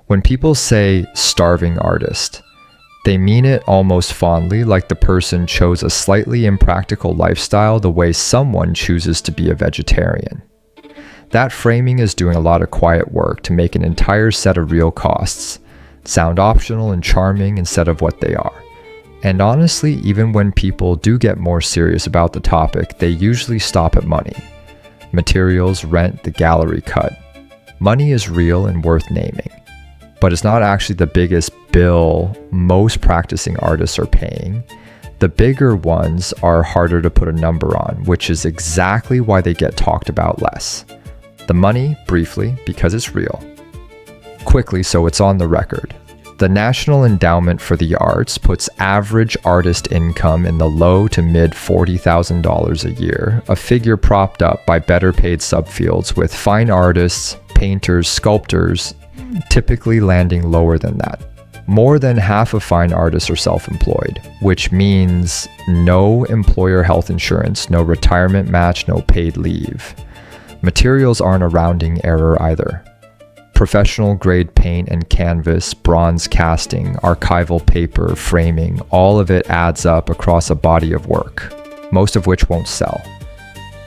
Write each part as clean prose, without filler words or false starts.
When people say starving artist, they mean it almost fondly, like the person chose a slightly impractical lifestyle the way someone chooses to be a vegetarian. That framing is doing a lot of quiet work to make an entire set of real costs sound optional and charming instead of what they are. And honestly, even when people do get more serious about the topic, they usually stop at money. Materials, rent, the gallery cut. Money is real and worth naming. But it's not actually the biggest bill most practicing artists are paying. The bigger ones are harder to put a number on, which is exactly why they get talked about less. The money, briefly, because it's real. Quickly, so it's on the record. The National Endowment for the Arts puts average artist income in the low to mid $40,000 a year, a figure propped up by better paid subfields with fine artists, painters, sculptors, typically landing lower than that. More than half of fine artists are self-employed, which means no employer health insurance, no retirement match, no paid leave. Materials aren't a rounding error either. Professional grade paint and canvas, bronze casting, archival paper, framing, all of it adds up across a body of work, most of which won't sell.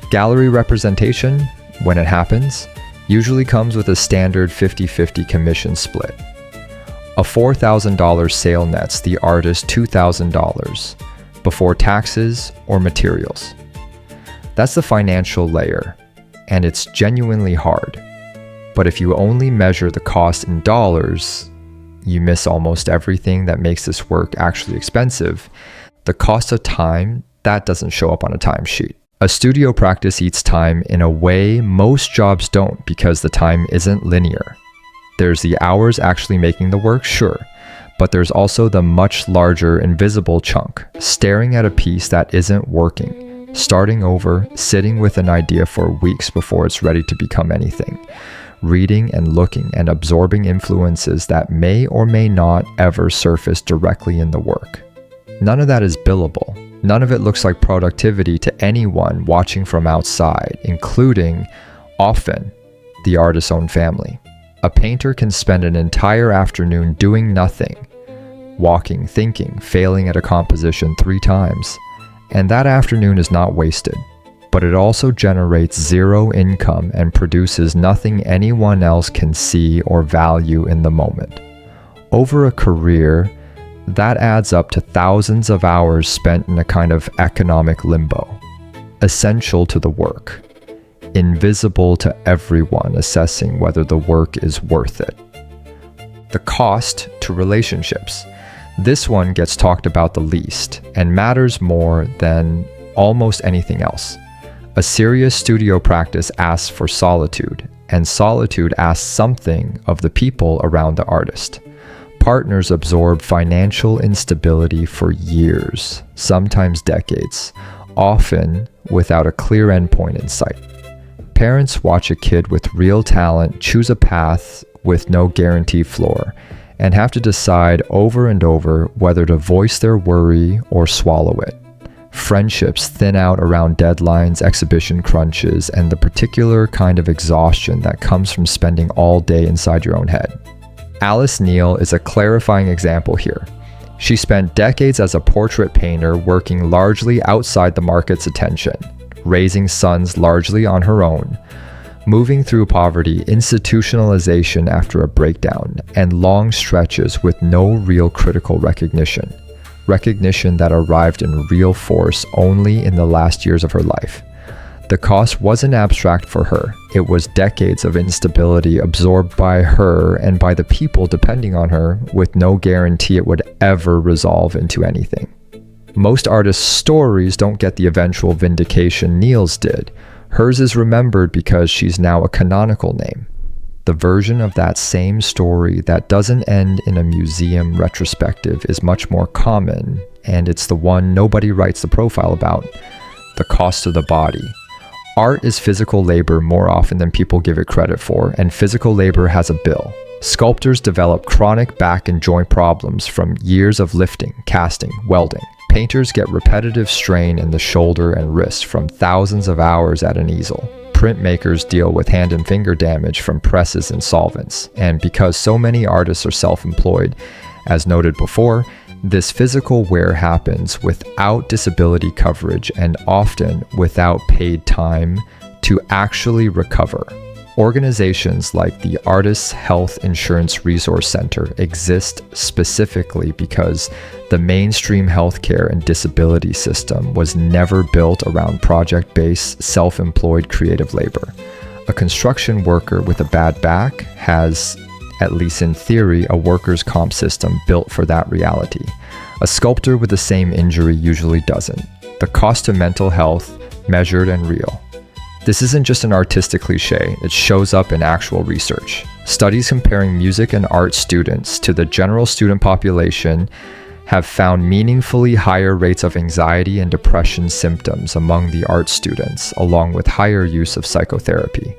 Gallery representation, when it happens, usually comes with a standard 50-50 commission split. A $4,000 sale nets the artist $2,000 before taxes or materials. That's the financial layer, and it's genuinely hard. But if you only measure the cost in dollars, you miss almost everything that makes this work actually expensive. The cost of time, that doesn't show up on a timesheet. A studio practice eats time in a way most jobs don't because the time isn't linear. There's the hours actually making the work, sure, but there's also the much larger invisible chunk, staring at a piece that isn't working, starting over, sitting with an idea for weeks before it's ready to become anything, reading and looking and absorbing influences that may or may not ever surface directly in the work. None of that is billable. None of it looks like productivity to anyone watching from outside, including, often, the artist's own family. A painter can spend an entire afternoon doing nothing, walking, thinking, failing at a composition 3 times, and that afternoon is not wasted, but it also generates zero income and produces nothing anyone else can see or value in the moment. Over a career, that adds up to thousands of hours spent in a kind of economic limbo, essential to the work, invisible to everyone assessing whether the work is worth it. The cost to relationships. This one gets talked about the least and matters more than almost anything else. A serious studio practice asks for solitude, and solitude asks something of the people around the artist. Partners absorb financial instability for years, sometimes decades, often without a clear endpoint in sight. Parents watch a kid with real talent choose a path with no guarantee floor, and have to decide over and over whether to voice their worry or swallow it. Friendships thin out around deadlines, exhibition crunches, and the particular kind of exhaustion that comes from spending all day inside your own head. Alice Neel is a clarifying example here. She spent decades as a portrait painter working largely outside the market's attention, raising sons largely on her own, moving through poverty, institutionalization after a breakdown, and long stretches with no real critical recognition that arrived in real force only in the last years of her life. The cost wasn't abstract for her. It was decades of instability absorbed by her and by the people depending on her, with no guarantee it would ever resolve into anything. Most artists' stories don't get the eventual vindication Neel's did. Hers is remembered because she's now a canonical name. The version of that same story that doesn't end in a museum retrospective is much more common, and it's the one nobody writes the profile about: the cost of the body. Art is physical labor more often than people give it credit for, and physical labor has a bill. Sculptors develop chronic back and joint problems from years of lifting, casting, welding. Painters get repetitive strain in the shoulder and wrist from thousands of hours at an easel. Printmakers deal with hand and finger damage from presses and solvents. And because so many artists are self-employed, as noted before, this physical wear happens without disability coverage and often without paid time to actually recover. Organizations like the Artists Health Insurance Resource Center exist specifically because the mainstream healthcare and disability system was never built around project-based, self-employed creative labor. A construction worker with a bad back has, at least in theory, a workers' comp system built for that reality. A sculptor with the same injury usually doesn't. The cost to mental health, measured and real. This isn't just an artistic cliche, it shows up in actual research. Studies comparing music and art students to the general student population have found meaningfully higher rates of anxiety and depression symptoms among the art students, along with higher use of psychotherapy.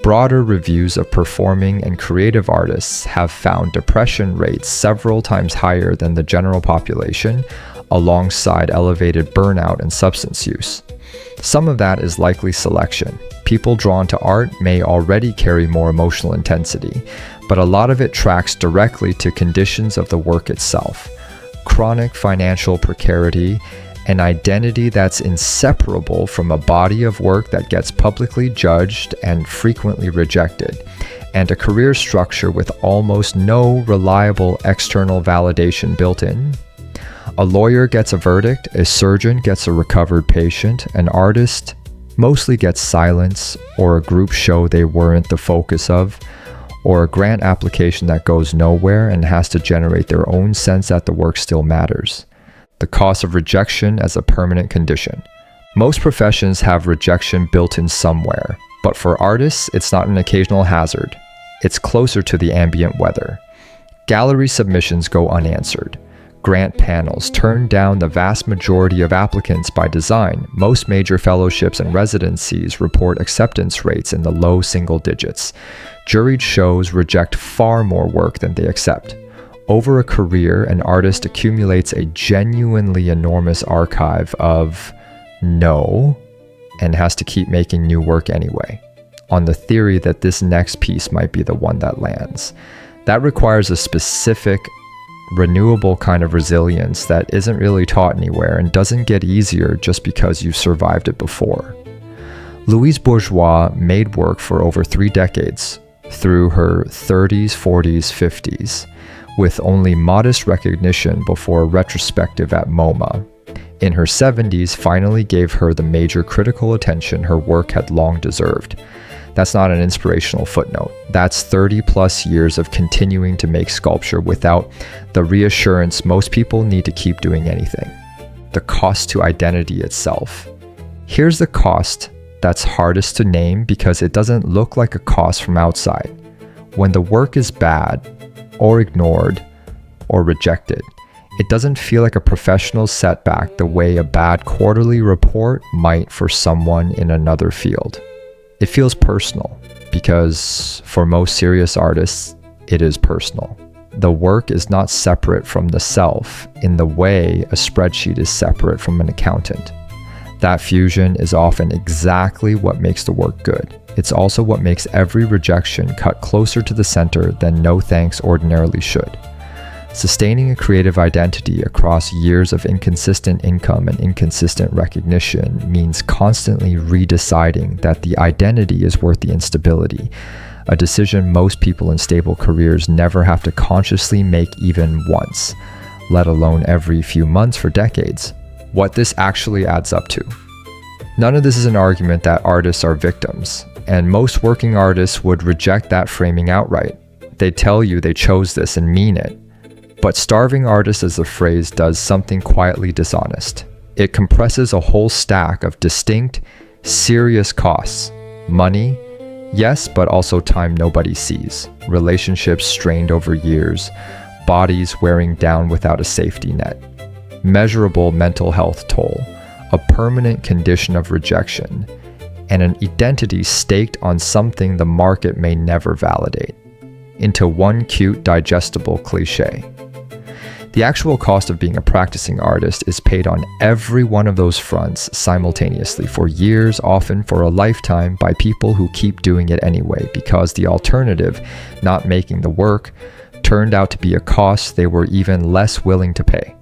Broader reviews of performing and creative artists have found depression rates several times higher than the general population, alongside elevated burnout and substance use. Some of that is likely selection. People drawn to art may already carry more emotional intensity, but a lot of it tracks directly to conditions of the work itself. Chronic financial precarity, an identity that's inseparable from a body of work that gets publicly judged and frequently rejected, and a career structure with almost no reliable external validation built in. A lawyer gets a verdict, a surgeon gets a recovered patient, an artist mostly gets silence or a group show they weren't the focus of, or a grant application that goes nowhere and has to generate their own sense that the work still matters. The cost of rejection as a permanent condition. Most professions have rejection built in somewhere, but for artists, it's not an occasional hazard. It's closer to the ambient weather. Gallery submissions go unanswered. Grant panels turn down the vast majority of applicants by design. Most major fellowships and residencies report acceptance rates in the low single digits. Juried shows reject far more work than they accept. Over a career, an artist accumulates a genuinely enormous archive of no, and has to keep making new work anyway, on the theory that this next piece might be the one that lands. That requires a specific, renewable kind of resilience that isn't really taught anywhere and doesn't get easier just because you've survived it before. Louise Bourgeois made work for over 3 decades, through her 30s, 40s, 50s, with only modest recognition before a retrospective at MoMA. In her 70s, finally gave her the major critical attention her work had long deserved. That's not an inspirational footnote. That's 30 plus years of continuing to make sculpture without the reassurance most people need to keep doing anything. The cost to identity itself. Here's the cost that's hardest to name because it doesn't look like a cost from outside. When the work is bad, or ignored, or rejected, it doesn't feel like a professional setback the way a bad quarterly report might for someone in another field. It feels personal because for most serious artists, it is personal. The work is not separate from the self in the way a spreadsheet is separate from an accountant. That fusion is often exactly what makes the work good. It's also what makes every rejection cut closer to the center than no thanks ordinarily should. Sustaining a creative identity across years of inconsistent income and inconsistent recognition means constantly redeciding that the identity is worth the instability, a decision most people in stable careers never have to consciously make even once, let alone every few months for decades. What this actually adds up to. None of this is an argument that artists are victims, and most working artists would reject that framing outright. They tell you they chose this and mean it. But starving artist as a phrase does something quietly dishonest. It compresses a whole stack of distinct, serious costs. Money, yes, but also time nobody sees. Relationships strained over years. Bodies wearing down without a safety net. Measurable mental health toll. A permanent condition of rejection. And an identity staked on something the market may never validate. Into one cute, digestible cliche. The actual cost of being a practicing artist is paid on every one of those fronts simultaneously for years, often for a lifetime, by people who keep doing it anyway, because the alternative, not making the work, turned out to be a cost they were even less willing to pay.